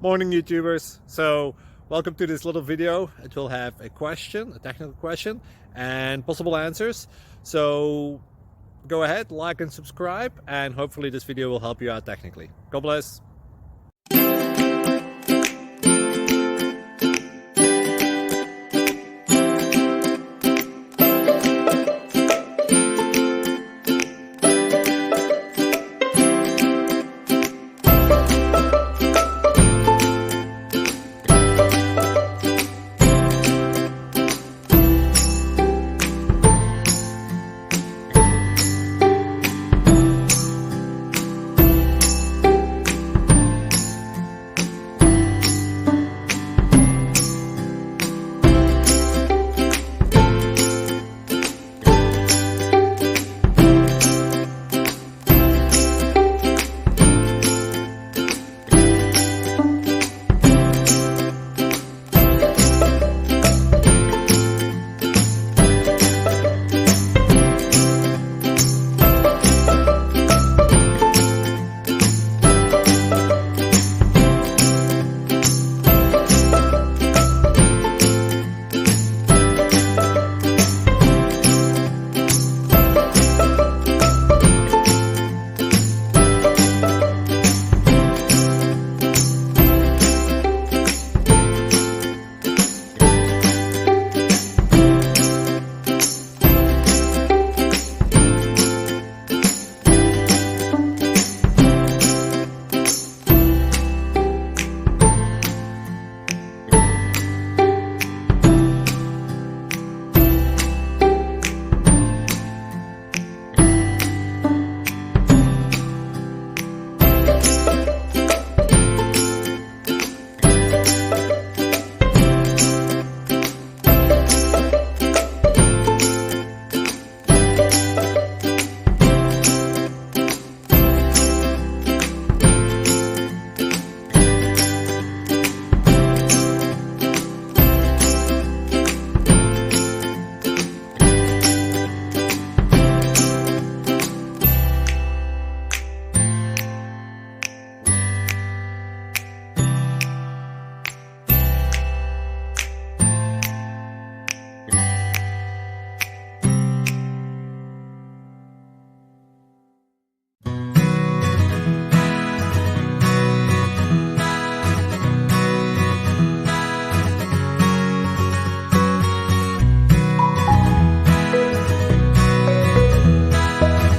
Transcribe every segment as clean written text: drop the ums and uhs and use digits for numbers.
Morning YouTubers. So welcome to this little video. It will have a question, a technical question, and possible answers. So go ahead, like and subscribe, and hopefully this video will help you out technically. God bless.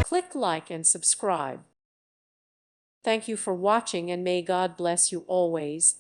Click like and subscribe. Thank you for watching, and may God bless you always.